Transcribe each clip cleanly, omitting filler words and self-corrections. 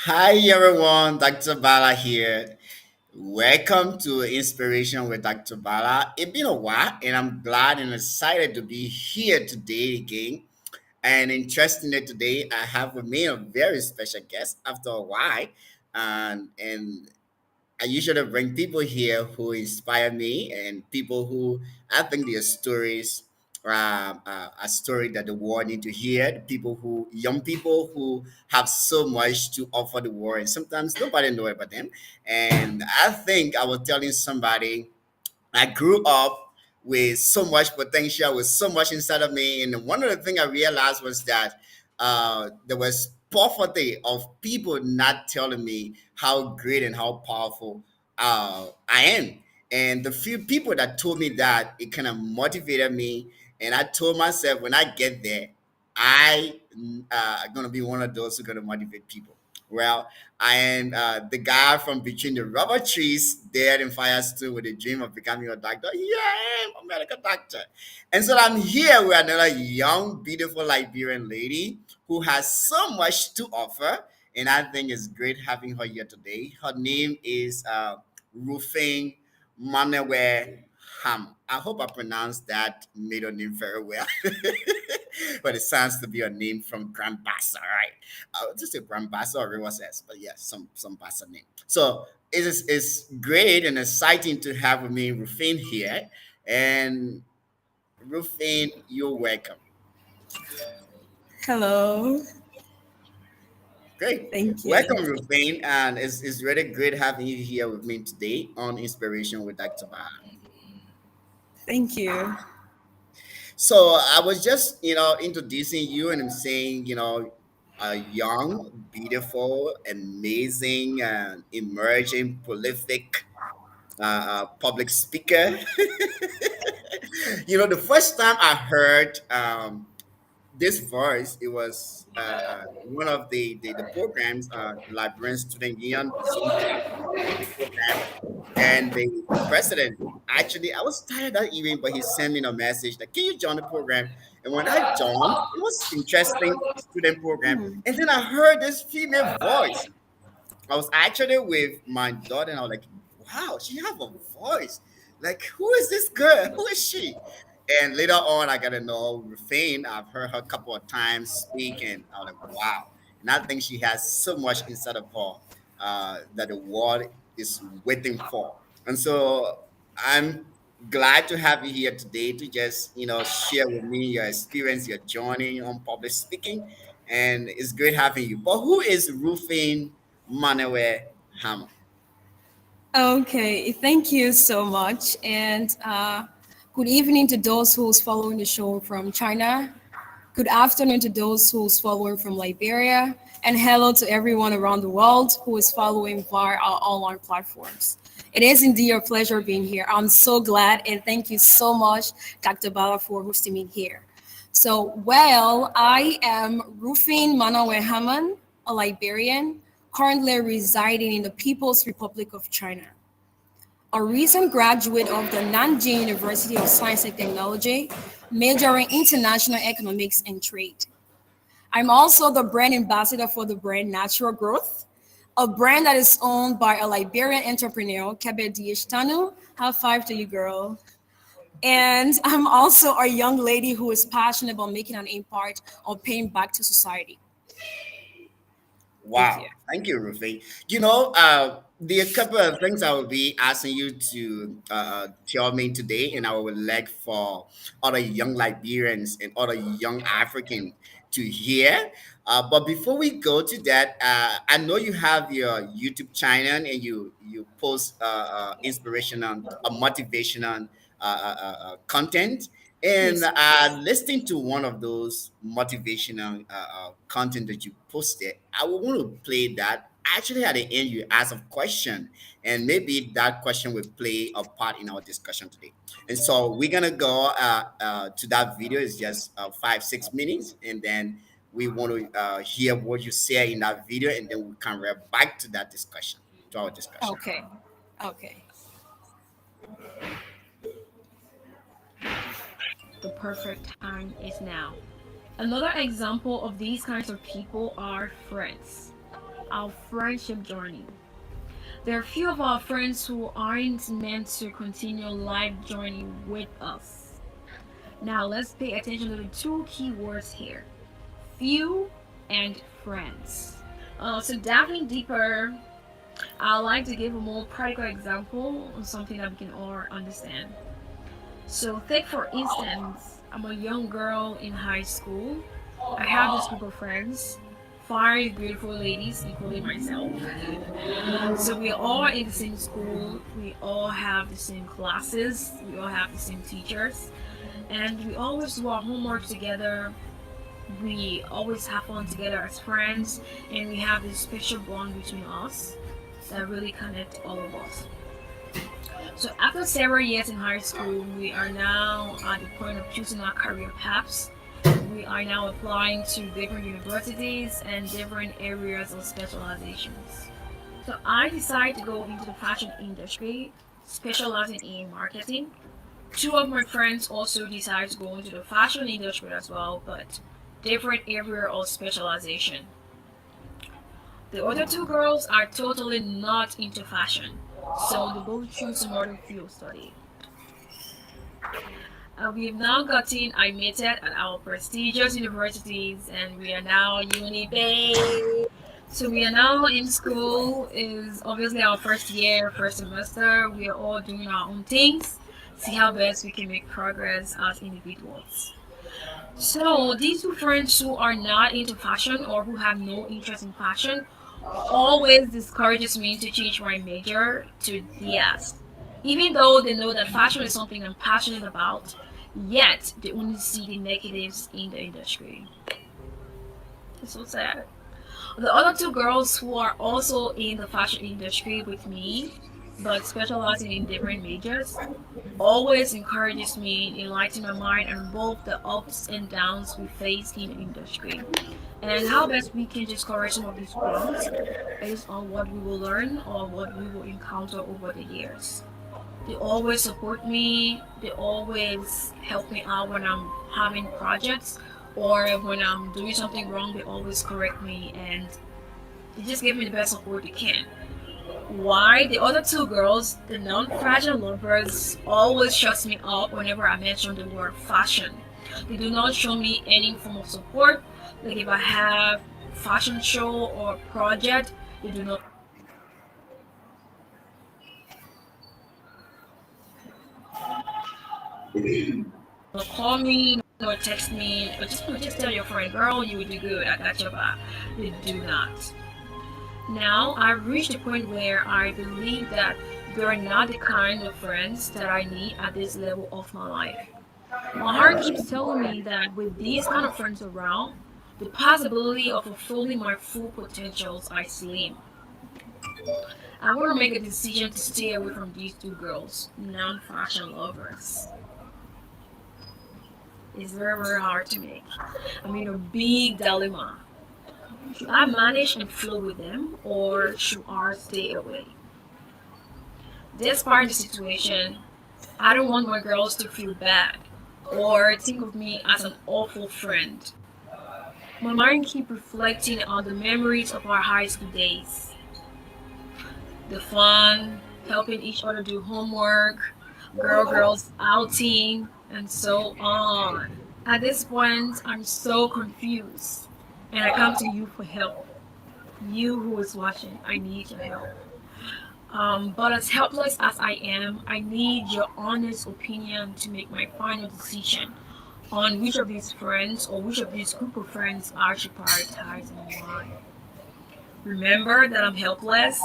Hi everyone, Dr. Bala here. Welcome to Inspiration with Dr. Bala. It's been a while and I'm glad and excited to be here today again. And interestingly, today I have with me a very special guest after a while. And I usually bring people here who inspire me and people who I think their stories a story that the world need to hear. People who young people who have so much to offer the world, and sometimes nobody know about them. And I think I was telling somebody I grew up with so much potential, with so much inside of me. And one of the things I realized was that there was poverty of people not telling me how great and how powerful I am. And the few people that told me that, it kind of motivated me. And I told myself, when I get there, I am going to be one of those who are going to motivate people. Well, I am the guy from between the rubber trees there in Firestone with a dream of becoming a doctor. Yeah, I am a medical doctor. And so I'm here with another young, beautiful Liberian lady who has so much to offer. And I think it's great having her here today. Her name is Ruphine Manaweh Ham. I hope I pronounced that middle name very well. But it sounds to be a name from Grand Bassa, right? Just a Grand Bassa or River says, but yes, some Bassa name. So it's great and exciting to have with me Ruphine here. And Ruphine, you're welcome. Hello, Great. thank you. Welcome, Ruphine. And it's really great having you here with me today on Inspiration with Dr. Bar. Thank you. So I was just, introducing you and I'm saying, a young, beautiful, amazing, emerging, prolific public speaker. The first time I heard this voice, it was one of the programs, Librarian Student Union Zoom program, and the president actually, I was tired that evening, but he sent me a message that, can you join the program? And when I joined, it was interesting student program, and then I heard this female voice. I was actually with my daughter, and I was like, wow, she have a voice. Like, who is this girl? Who is she? And later on, I got to know Ruphine. I've heard her a couple of times speak, and I was like, wow. And I think she has so much inside of her that the world is waiting for. And so I'm glad to have you here today to just, share with me your experience, your journey on public speaking. And it's great having you. But who is Ruphine Manaweh Harmon? Okay, thank you so much. And good evening to those who's following the show from China. Good afternoon to those who's following from Liberia. And hello to everyone around the world who is following via our online platforms. It is indeed a pleasure being here. I'm so glad and thank you so much, Dr. Bala, for hosting me here. I am Rufin Manawe Haman, a Liberian, currently residing in the People's Republic of China. A recent graduate of the Nanjing University of Science and Technology, majoring international economics and trade. I'm also the brand ambassador for the brand Natural Growth, a brand that is owned by a Liberian entrepreneur, Kabedi Tanu. High five to you, girl. And I'm also a young lady who is passionate about making an impact or paying back to society. Thank you. Wow. Thank you, Ruthie. The couple of things I will be asking you to tell me today, and I would like for other young Liberians and other young Africans to hear. But before we go to that, I know you have your YouTube channel and you post inspirational, motivational content. And Yes. listening to one of those motivational content that you posted, I would want to play that. Actually, at the end, you ask a question, and maybe that question will play a part in our discussion today. And so we're gonna go to that video. It's just 5 6 minutes, and then we want to hear what you say in that video, and then we can revert back to that discussion, to our discussion. Okay. Okay. The perfect time is now. Another example of these kinds of people are friends. our friendship journey. There are few of our friends who aren't meant to continue life journey with us. Now let's pay attention to the two key words here: few and friends. So diving deeper, I like to give a more practical example on something that we can all understand. So take for instance, I'm a young girl in high school. I have this group of friends, five beautiful ladies, including myself. So we are all in the same school, we all have the same classes, we all have the same teachers, and we always do our homework together. We always have fun together as friends, and we have this special bond between us that really connect all of us. So after several years in high school, we are now at the point of choosing our career paths. We are now applying to different universities and different areas of specializations. So I decided to go into the fashion industry, specializing in marketing. Two of my friends also decided to go into the fashion industry as well, but different area of specialization. The other two girls are totally not into fashion, so they both choose another field study. We have now gotten admitted at our prestigious universities, and we are now uni babe. So we are now in school. Is obviously our first year, first semester. We are all doing our own things. See how best we can make progress as individuals. So these two friends who are not into fashion or who have no interest in fashion always discourages me to change my major to DS. Even though they know that fashion is something I'm passionate about, yet they only see the negatives in the industry. It's so sad. The other two girls who are also in the fashion industry with me, but specializing in different majors, always encourages me, enlightening my mind on both the ups and downs we face in the industry and how best we can discourage some of these growths based on what we will learn or what we will encounter over the years. They always support me, they always help me out when I'm having projects or when I'm doing something wrong, they always correct me and they just give me the best support they can. Why? The other two girls, the non-fashion lovers, always shuts me up whenever I mention the word fashion. They do not show me any form of support. Like if I have fashion show or project, they do not call me or text me or just tell your friend, girl, you would do good. I got your back. They do not. Now I've reached a point where I believe that they are not the kind of friends that I need at this level of my life. My heart keeps telling me that with these kind of friends around, the possibility of fulfilling my full potentials are slim. I want to make a decision to stay away from these two girls, non-fashion lovers. It's very, very hard to make. I'm in a big dilemma. Should I manage and flow with them, or should I stay away? Despite the situation, I don't want my girls to feel bad or think of me as an awful friend. My mind keeps reflecting on the memories of our high school days. The fun, helping each other do homework, girls outing, and so on. At this point, I'm so confused, and I come to you for help. You who is watching, I need your help. But as helpless as I am, I need your honest opinion to make my final decision on which of these friends or which of these group of friends I should prioritize and why. Remember that I'm helpless,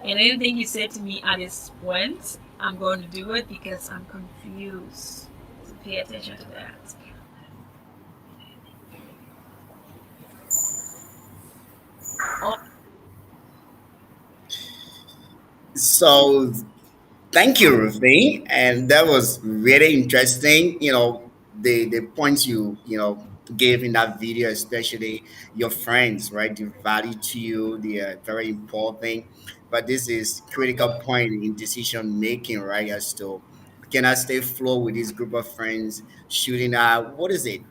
and anything you say to me at this point, I'm going to do it because I'm confused. So pay attention to that. Oh, So thank you, Ruphine, and that was really interesting. The points you gave in that video, especially your friends, right? The value to you, they are very important. But this is critical point in decision making, right? As to can I stay flow with this group of friends, shooting out what is it?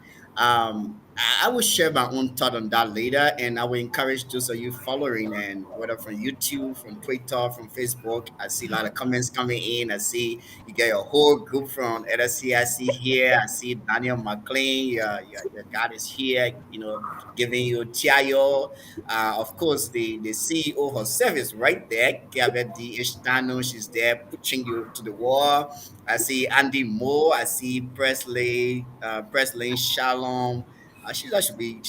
I will share my own thought on that later, and I will encourage those of you following, and whether from YouTube, from Twitter, from Facebook. I see a lot of comments coming in. I see you get your whole group from LSC. I see here. I see Daniel McLean. Your God is here. Giving you Tiayo. Of course, the CEO herself is right there. Gabby Ishtano. She's there pushing you to the wall. I see Andy Moore. I see Presley Shalom. That should be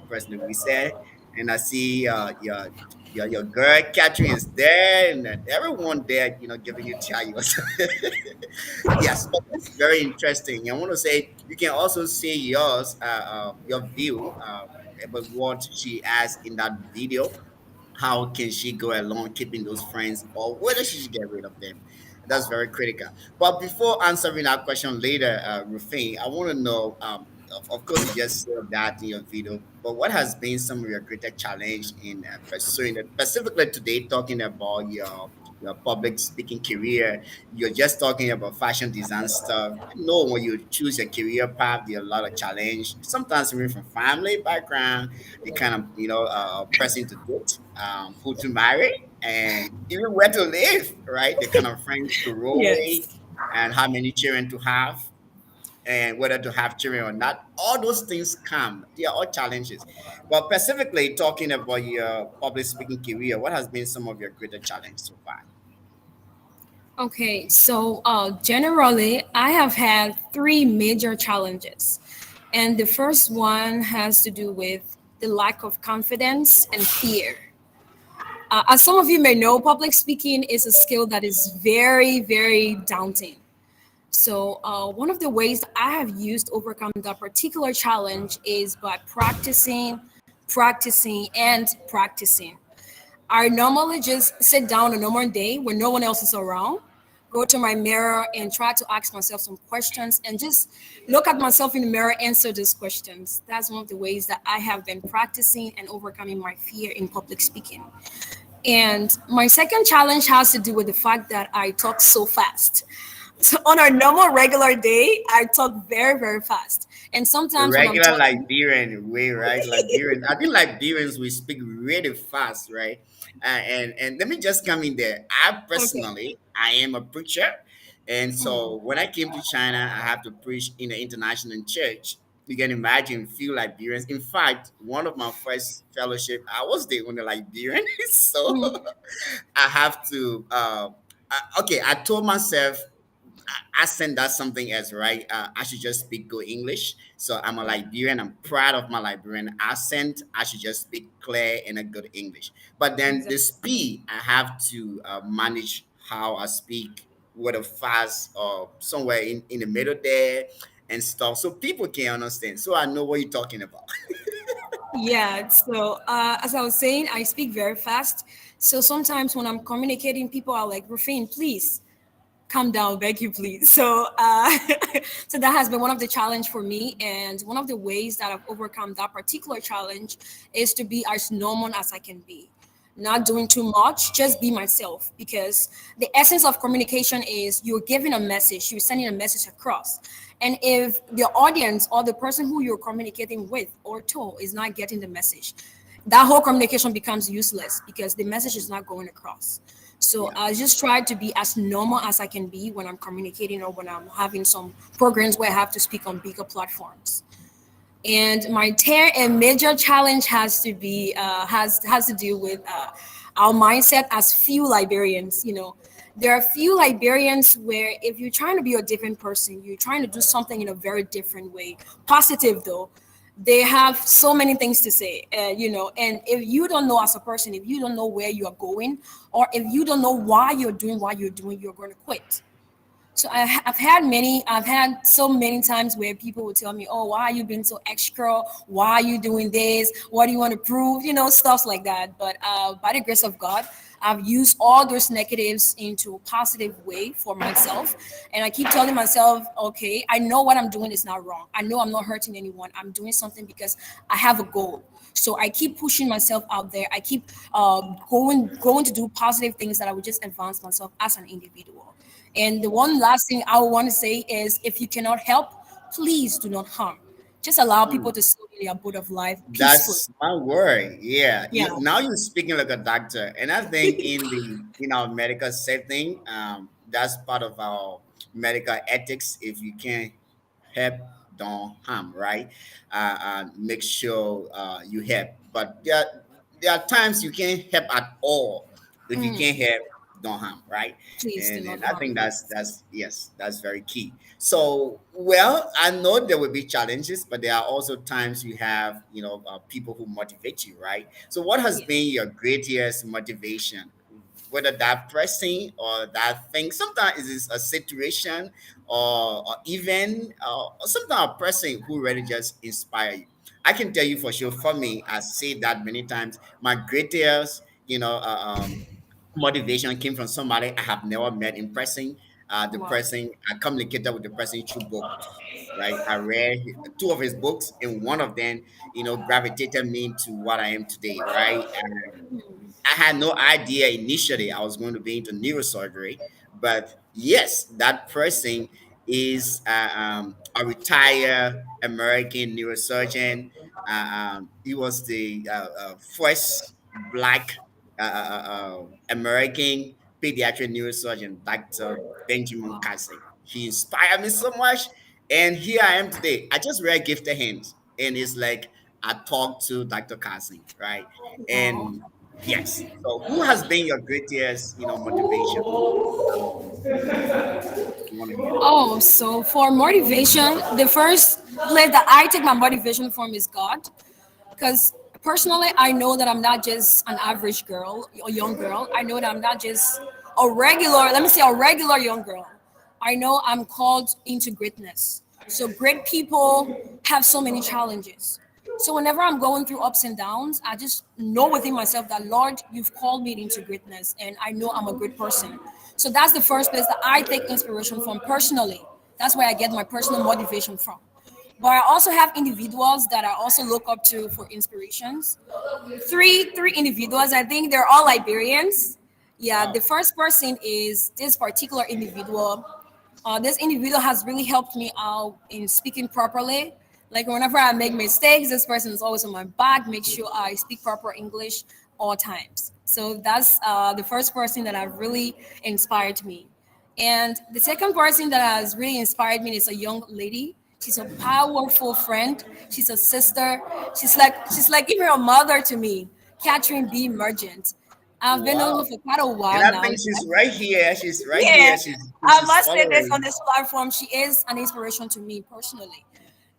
President we said. And I see your girl Catherine is there, and everyone there, giving you chayos. Yes, but that's very interesting. I want to say you can also see your view about what she has in that video. How can she go along keeping those friends, or whether she should get rid of them? That's very critical. But before answering that question later, Ruphine, I want to know. Of course, you just said that in your video, but what has been some of your greatest challenge in pursuing it? Specifically today, talking about your public speaking career. You're just talking about fashion design stuff. I know when you choose your career path, there are a lot of challenge. Sometimes even from family background, the kind of person to date, who to marry, and even where to live, right? The kind of friends to roll with, Yes. and how many children to have, and whether to have children or not. All those things come. They are all challenges. But specifically talking about your public speaking career, what has been some of your greater challenge so far? Okay, so generally, I have had three major challenges. And the first one has to do with the lack of confidence and fear. As some of you may know, public speaking is a skill that is very, very daunting. So, one of the ways I have used to overcome that particular challenge is by practicing, practicing, and practicing. I normally just sit down a normal day when no one else is around, go to my mirror and try to ask myself some questions and just look at myself in the mirror, answer those questions. That's one of the ways that I have been practicing and overcoming my fear in public speaking. And my second challenge has to do with the fact that I talk so fast. So on a normal regular day, I talk very, very fast. And The sometimes when I'm regular talking, Liberian way, right? Liberians, I think Liberians we speak really fast, right? And let me just come in there. I okay. personally, I am a preacher, and Mm, so when I came to China, I have to preach in an international church. You can imagine few Liberians. In fact, one of my first fellowship, I was the only Liberian, so mm, I have to. Okay, I told myself accent that's something else, right? I should just speak good English. So I'm a yeah, Liberian. I'm proud of my Liberian accent. I should just speak clear and a good English. But then the exactly. speed, I have to manage how I speak, whether fast or somewhere in the middle there and stuff, so people can understand. So I know what you're talking about. Yeah, so as I was saying, I speak very fast. So sometimes when I'm communicating, people are like, Ruphine, please calm down, beg you, please. So, so that has been one of the challenge for me, and one of the ways that I've overcome that particular challenge is to be as normal as I can be, not doing too much, just be myself. Because the essence of communication is you're giving a message, you're sending a message across, and if the audience or the person who you're communicating with or to is not getting the message, that whole communication becomes useless because the message is not going across. So Yeah. I just try to be as normal as I can be when I'm communicating or when I'm having some programs where I have to speak on bigger platforms. And my tear and major challenge has to be has to do with our mindset as few Liberians. There are few Liberians where if you're trying to be a different person, you're trying to do something in a very different way, positive though. They have so many things to say, and if you don't know as a person, if you don't know where you are going, or if you don't know why you're doing what you're doing, you're going to quit. So I've had so many times where people would tell me, "Oh, why are you being so extra? Why are you doing this? What do you want to prove?" Stuff like that. But by the grace of God, I've used all those negatives into a positive way for myself, and I keep telling myself, "Okay, I know what I'm doing is not wrong. I know I'm not hurting anyone. I'm doing something because I have a goal." So I keep pushing myself out there. I keep going to do positive things that I would just advance myself as an individual. And the one last thing I want to say is if you cannot help, please do not harm. Just allow people Mm. to say the abode of life peacefully. That's my word. Yeah. Yeah, Now you're speaking like a doctor. And I think in our medical setting, that's part of our medical ethics. If you can't help, don't harm, right? Make sure you help. But there are times you can't help at all. If you can't help, don't harm, right? please do And not I harm. think Yes. that's yes, that's very key. So, well, I know there will be challenges, but there are also times you have, people who motivate you, right? So, what has Yes. been your greatest motivation? Whether that person or that thing, sometimes it's a situation or even or sometimes a person who really just inspire you. I can tell you for sure. For me, I say that many times. My greatest, motivation came from somebody I have never met in person. The Wow. person I communicated with the person through books, right? I read two of his books, and one of them, gravitated me to what I am today, right? I had no idea initially I was going to be into neurosurgery, but yes, that person is a retired American neurosurgeon. He was the first black American pediatric neurosurgeon, Dr. Benjamin Wow. Casey. He inspired me so much, and here I am today. I just read Gifted Hands, and it's like I talked to Dr. Casey, right? Wow. And yes. So, who has been your greatest, motivation? You want to hear? Oh, so for motivation, the first place that I take my motivation from is God. Because personally, I know that I'm not just an average girl or young girl. I know that I'm not just a regular, let me say, a regular young girl. I know I'm called into greatness. So great people have so many challenges. So whenever I'm going through ups and downs, I just know within myself that Lord, you've called me into greatness, and I know I'm a good person. So that's the first place that I take inspiration from personally. That's where I get my personal motivation from. But I also have individuals that I also look up to for inspirations. Three individuals. I think they're all Liberians. Yeah, the Wow. first person is this particular individual. This individual has really helped me out in speaking properly. Like whenever I make mistakes, this person is always on my back, make sure I speak proper English all times. So that's the first person that have really inspired me. And the second person that has really inspired me is a young lady. She's a powerful friend. She's a sister. She's like even a mother to me, Catherine B. Mergent. I've been knowing her Wow. for quite a And while I now. think she's right here. She's right Yeah, here. She's I just must say this on following. this platform. She is an inspiration to me personally.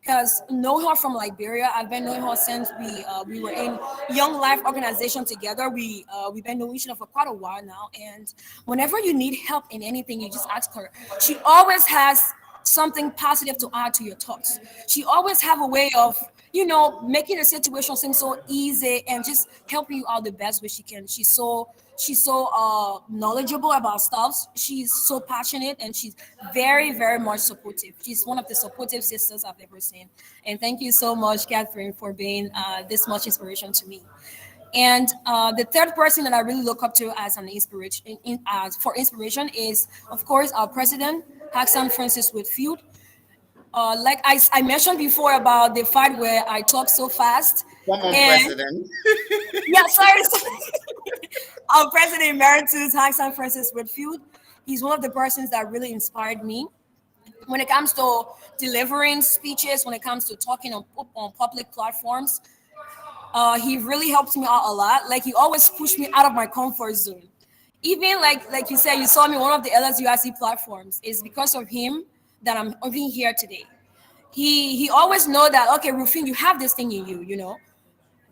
Because know her from Liberia, I've been knowing her since we were in Young Life organization together. We've been knowing each other for quite a while now. And whenever you need help in anything, you just ask her. She always has something positive to add to your thoughts. She always have a way of making the situation seem so easy and just helping you out the best way she can. She's so knowledgeable about stuff. She's so passionate, and she's very, very much supportive. She's one of the supportive sisters I've ever seen. And thank you so much, Catherine, for being this much inspiration to me. And the third person that I really look up to as an inspiration, for inspiration, is of course our president, Hassan Francis Whitfield. Like I mentioned before about the fight where I talk so fast, Come on, and President. yeah, sorry. Our president emeritus, Hassan Francis Whitfield, he's one of the persons that really inspired me when it comes to delivering speeches, when it comes to talking on public platforms. He really helped me out a lot. Like he always pushed me out of my comfort zone. Even like you said, you saw me on one of the LSUIC platforms. It's because of him that I'm even here today. He always know that, okay, Ruphine, you have this thing in you,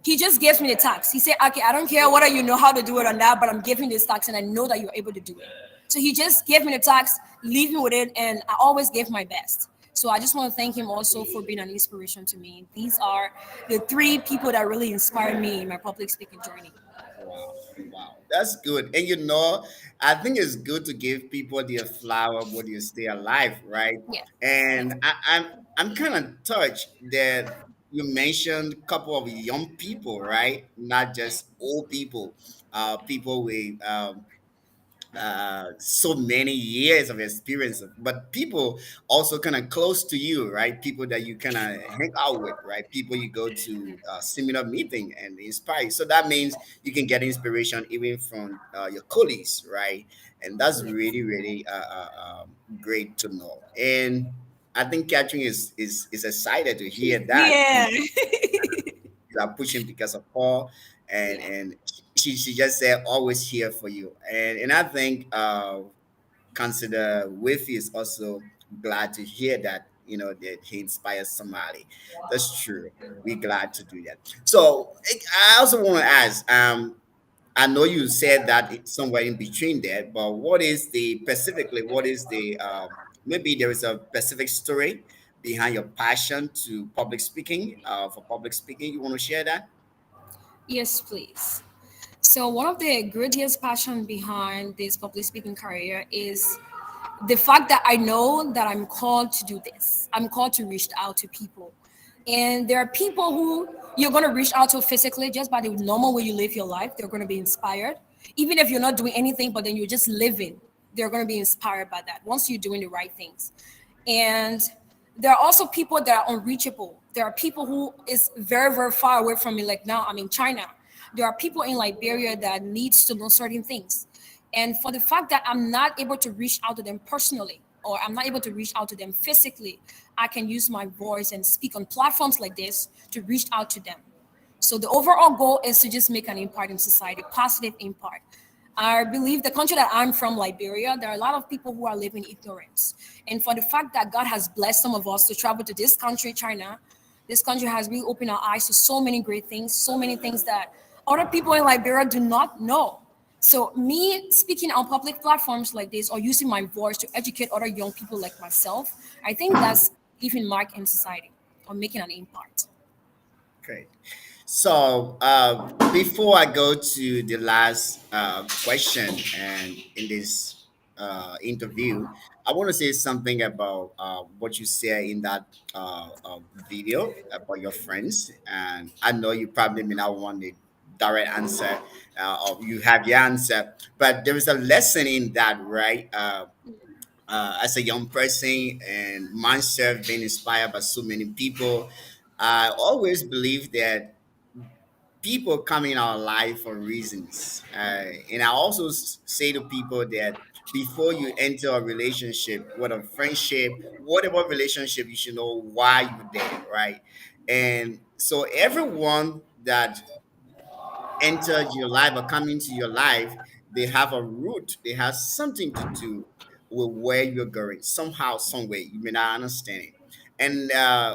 he just gives me the tax. He said, okay, I don't care whether you know how to do it or not, but I'm giving this tax and I know that you're able to do it. So he just gave me the tax, leave me with it, and I always gave my best. So I just want to thank him also for being an inspiration to me. These are the three people that really inspired me in my public speaking journey. Wow, wow, that's good. And I think it's good to give people their flower when you stay alive, right? Yes, And yes, I'm kind of touched that you mentioned a couple of young people, right? Not just old people, people with so many years of experience, but people also kind of close to you, right? People that you kind of hang out with, right? People you go to seminar meeting and inspire you. So that means you can get inspiration even from your colleagues, right? And that's really, really great to know. And I think Catherine is excited to hear that. Yeah. You are pushing because of Paul, and Yeah. and she just said always here for you, and I think consider Wifi is also glad to hear that, that he inspires somebody. That's true. We're glad to do that. So I also want to ask, I know you said that it's somewhere in between there, but what is the maybe there is a specific story behind your passion to public speaking, for public speaking. You want to share that? Yes, please. So one of the greatest passion behind this public speaking career is the fact that I know that I'm called to do this. I'm called to reach out to people. And there are people who you're going to reach out to physically just by the normal way you live your life. They're going to be inspired. Even if you're not doing anything, but then you're just living, they're going to be inspired by that once you're doing the right things. And there are also people that are unreachable. There are people who is very, very far away from me. Like now I'm in China. There are people in Liberia that needs to know certain things. And for the fact that I'm not able to reach out to them personally, or I'm not able to reach out to them physically, I can use my voice and speak on platforms like this to reach out to them. So the overall goal is to just make an impact in society, positive impact. I believe the country that I'm from, Liberia, there are a lot of people who are living in ignorance. And for the fact that God has blessed some of us to travel to this country, China, this country has really opened our eyes to so many great things, so many things that other people in Liberia do not know. So me speaking on public platforms like this or using my voice to educate other young people like myself, I think that's leaving mark in society or making an impact. Great. So before I go to the last question and in this interview, I want to say something about what you said in that video about your friends. And I know you probably may not want the direct answer, or you have your answer, but there is a lesson in that, right? As a young person and myself being inspired by so many people, I always believe that people come in our life for reasons. And I also say to people that before you enter a relationship, whether friendship, whatever relationship, you should know why you're there, right? And so everyone that entered your life or come into your life, they have a root, they have something to do with where you're going, somehow, some way. You may not understand it. And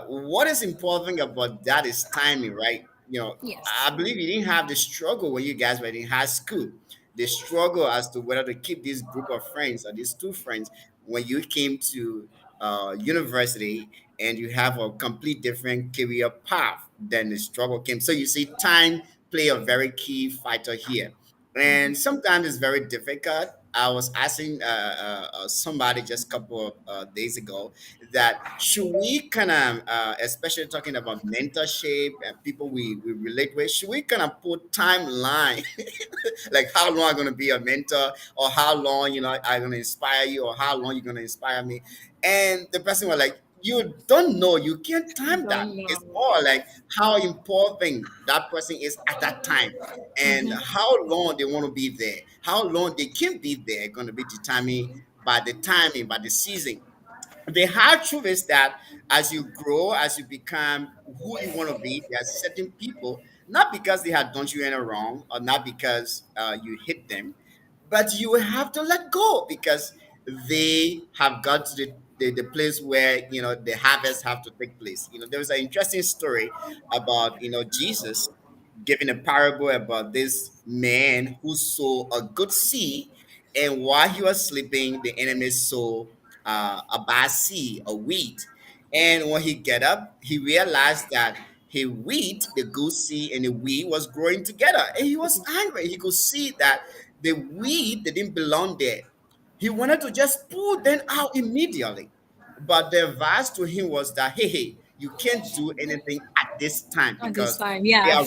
what is important about that is timing, right? I Yes. believe you didn't have the struggle when you guys were in high school. The struggle as to whether to keep this group of friends or these two friends when you came to university and you have a complete different career path, then the struggle came. So you see, time play a very key factor here, and sometimes it's very difficult. I was asking somebody just a couple of days ago that should we kind of, especially talking about mentorship and people we relate with, should we kind of put timeline like how long I'm going to be a mentor, or how long I'm going to inspire you, or how long you're going to inspire me? And the person was like, you don't know, you can't time that. Don't It's know. more like how important that person is at that time, and how long they want to be there, how long they can be there, going to be determined by the timing, by the season. The hard truth is that as you grow, as you become who you want to be, there are certain people, not because they have done you any wrong, or not because you hit them, but you will have to let go because they have got to the place where the harvest have to take place. There was an interesting story about Jesus giving a parable about this man who sowed a good seed, and while he was sleeping, the enemy sowed a bad seed, a wheat. And when he get up, he realized that he wheat, the good seed, and the wheat was growing together, and he was angry. He could see that the wheat didn't belong there. He wanted to just pull them out immediately. But the advice to him was that, hey, you can't do anything at this time At this because time, they yeah.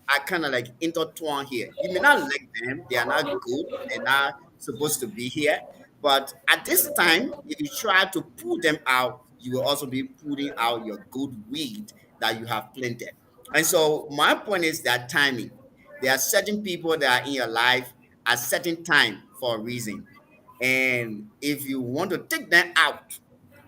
are kind of like intertwined here. You may not like them, they are not good, they're not supposed to be here. But at this time, if you try to pull them out, you will also be putting out your good weed that you have planted. And so my point is that timing. There are certain people that are in your life at certain time for a reason. And if you want to take them out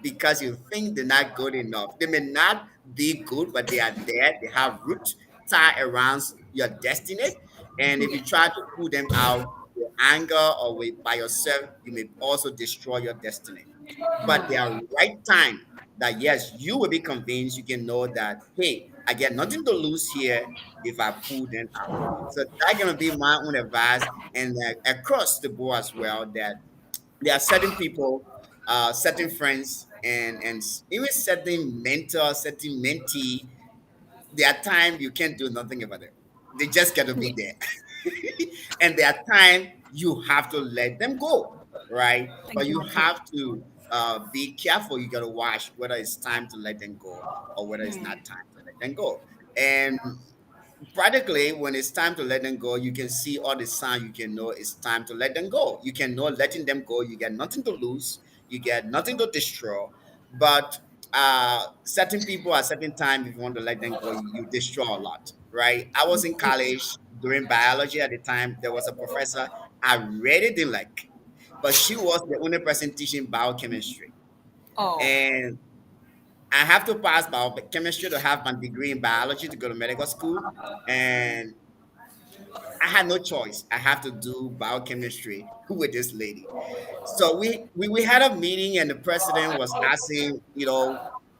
because you think they're not good enough, they may not be good, but they are there. They have roots tied around your destiny. And if you try to pull them out with anger or with by yourself, you may also destroy your destiny. But there are right time that yes, you will be convinced. You can know that hey, I get nothing to lose here if I pull them out. So that's gonna be my own advice, and across the board as well. That there are certain people, certain friends, and even certain mentor, certain mentee. There are times you can't do nothing about it. They just got to be there. And there are times you have to let them go, right? But you Exactly. have to be careful. You got to watch whether it's time to let them go or whether it's not time to let them go. And practically, when it's time to let them go, you can see all the signs. You can know it's time to let them go. You can know letting them go. You get nothing to lose. You get nothing to destroy. But certain people at certain time, if you want to let them go, you destroy a lot, right? I was in college doing biology at the time. There was a professor I really didn't like, but she was the only person teaching biochemistry, Oh, and I have to pass biochemistry to have my degree in biology to go to medical school, and I had no choice. I have to do biochemistry with this lady. So we had a meeting, and the president was asking,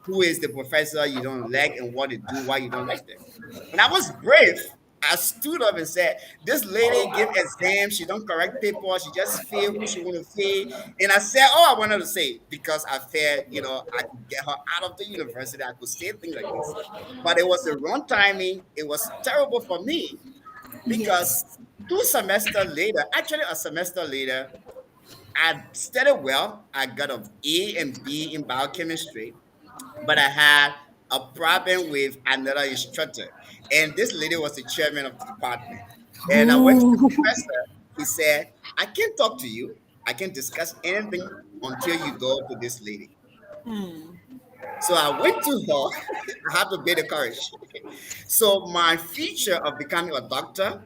who is the professor you don't like and what to do, why you don't like them. And I was brave. I stood up and said, "This lady give exams. She don't correct paper. She just feel who she want to feel." And I said, "Oh, I wanted to say because I felt, I could get her out of the university. I could say things like this." But it was the wrong timing. It was terrible for me because yes. 2 semesters later, actually a semester later, I studied well. I got an A and B in biochemistry, but I had a problem with another instructor. And this lady was the chairman of the department. And I went to the Ooh. professor. He said, "I can't talk to you. I can't discuss anything until you go to this lady." So I went to her. I had to bear the courage. So my future of becoming a doctor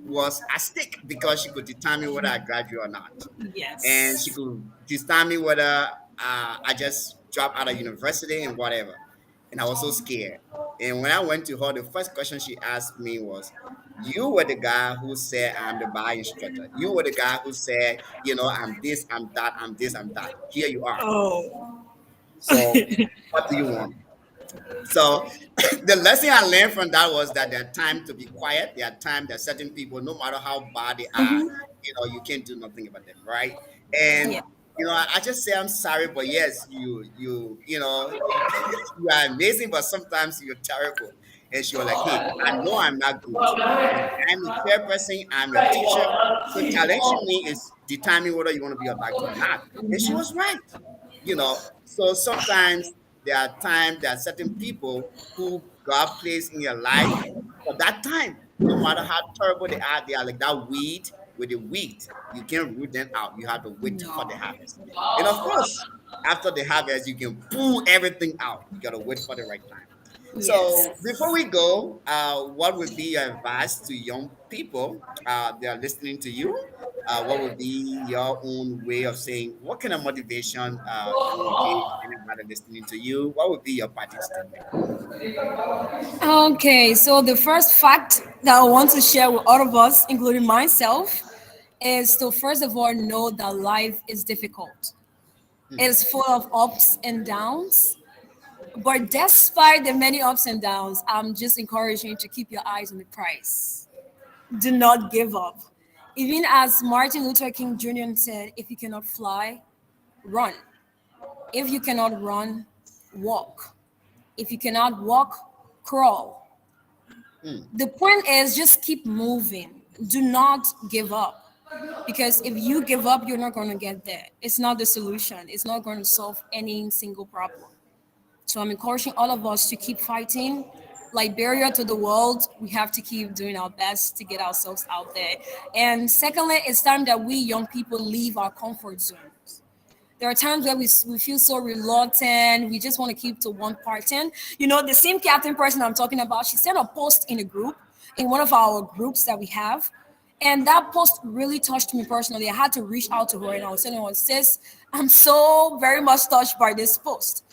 was at stake because she could determine whether I graduate or not, and she Yes. could determine whether I just drop out of university and whatever. And I was so scared. And when I went to her, the first question she asked me was, "You were the guy who said I'm the bio instructor. You were the guy who said, I'm this, I'm that, I'm this, I'm that. Here you are. Oh. So what do you want?" So the lesson I learned from that was that there are time to be quiet. There are time that certain people, no matter how bad they are, you can't do nothing about them, right? And Yeah. I just say I'm sorry, but yes, you are amazing, but sometimes you're terrible. And she was like, "Hey, I know I'm not good, but I'm the chairperson, I'm your teacher. So challenging me is determining whether you want to be a doctor or not." And she was right. So sometimes there are certain people who God placed in your life for that time. No matter how terrible they are like that weed with the weed. You can't root them out. You have to wait for the No. harvest. And of course, after the harvest, you can pull everything out. You gotta wait for the right time. Yes. So before we go, what would be your advice to young people that are listening to you? What would be your own way of saying what kind of motivation you will give anybody listening to you? What would be your parting statement? Okay, so the first fact that I want to share with all of us, including myself, is to first of all know that life is difficult. Hmm. It is full of ups and downs. But despite the many ups and downs, I'm just encouraging you to keep your eyes on the prize. Do not give up. Even as Martin Luther King Jr. said, if you cannot fly, run. If you cannot run, walk. If you cannot walk, crawl. Hmm. The point is just keep moving. Do not give up. Because if you give up, you're not going to get there. It's not the solution, it's not going to solve any single problem. So I'm encouraging all of us to keep fighting, Liberia to the world, we have to keep doing our best to get ourselves out there. And secondly, it's time that we young people leave our comfort zones. There are times where we feel so reluctant. We just want to keep to one part. And, the same captain person I'm talking about, she sent a post in a group, in one of our groups that we have. And that post really touched me personally. I had to reach out to her and I was telling her, sis, I'm so very much touched by this post.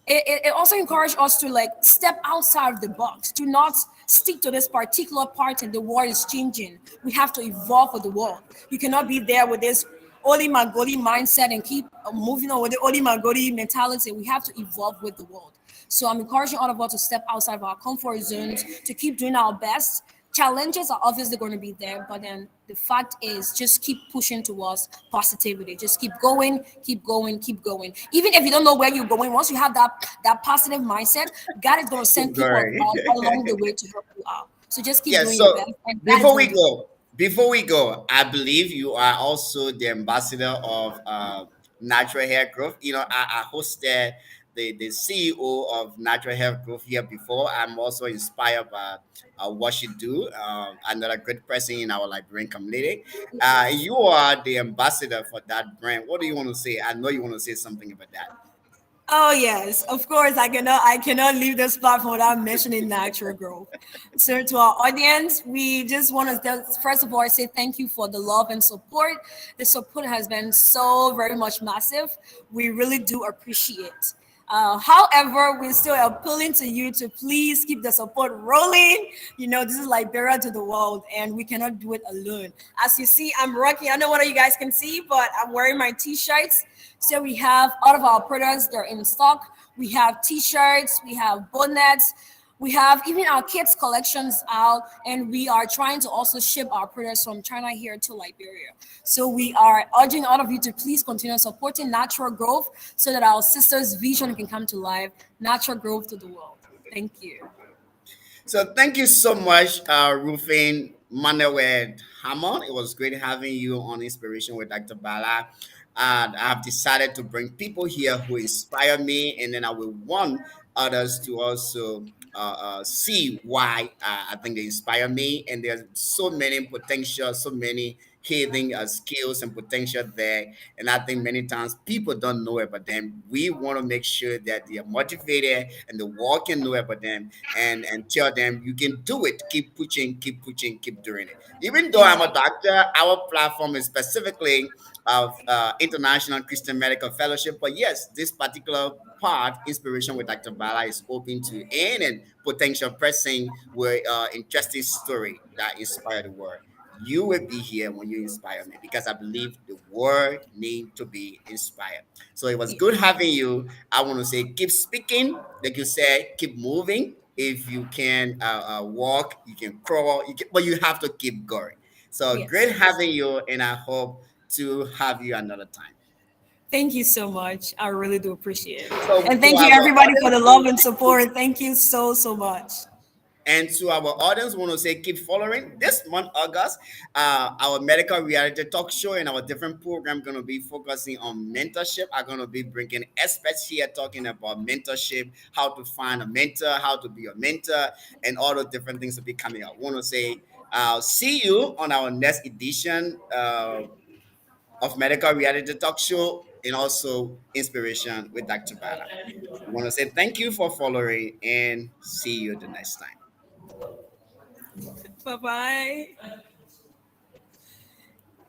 It also encouraged us to like step outside of the box, to not stick to this particular part, and the world is changing. We have to evolve with the world. You cannot be there with this Oli Magoli mindset and keep moving on with the Oli Magoli mentality. We have to evolve with the world. So I'm encouraging all of us to step outside of our comfort zones, to keep doing our best. Challenges are obviously going to be there, but then the fact is just keep pushing towards positivity. Just keep going, keep going, keep going. Even if you don't know where you're going, once you have that positive mindset, God is going to send people Sorry. along the way to help you out. So just keep Yeah, doing your so best, and God is before going we to do it. go, I believe you are also the ambassador of Natural Hair Growth. I hosted the CEO of Natural Hair Growth here before. I'm also inspired by what you do. Another great person in our Liberian community. You are the ambassador for that brand. What do you want to say? I know you want to say something about that. Oh yes, of course. I cannot leave this platform without mentioning natural growth. So to our audience, we just want to first of all say thank you for the love and support. The support has been so very much massive. We really do appreciate. However, we're still appealing to you to please keep the support rolling. This is Liberia to the world, and we cannot do it alone. As you see, I'm rocking. I don't know what you guys can see, but I'm wearing my t-shirts. So we have all of our products, they're in stock. We have t-shirts, we have bonnets, we have even our kids collections out, and we are trying to also ship our products from China here to Liberia. So we are urging all of you to please continue supporting natural growth so that our sisters' vision can come to life. Natural growth to the world. Thank you. So thank you so much, Ruphine, Manaweh, Harmon. It was great having you on Inspiration with Dr. Bala. And I've decided to bring people here who inspire me, and then I will want others to also see why I think they inspire me. And there's so many potential, so many hidden skills and potential there. And I think many times people don't know about them. We want to make sure that they are motivated and the world can know about them, and tell them you can do it. Keep pushing, keep pushing, keep doing it. Even though I'm a Exactly. doctor, our platform is specifically of International Christian Medical Fellowship. But yes, this particular part, Inspiration with Dr. Bala, is open to any potential person with interesting story that inspire the world. You will be here when you inspire me, because I believe the world need to be inspired. So it was good having you. I want to say keep speaking, like you said, keep moving. If you can walk, you can crawl, but you have to keep going. So great Yes. having you, and I hope to have you another time. Thank you so much. I really do appreciate it. So And to thank you our everybody for audience, the love and support. Thank you so, so much. want to say keep following this month, August. Our medical reality talk show and our different program going to be focusing on mentorship. I'm going to be bringing experts here talking about mentorship, how to find a mentor, how to be a mentor, and all the different things will be coming up. Want to say see you on our next edition of medical reality talk show, and also inspiration with Dr. Bala. We want to say thank you for following, and see you the next time. Bye bye.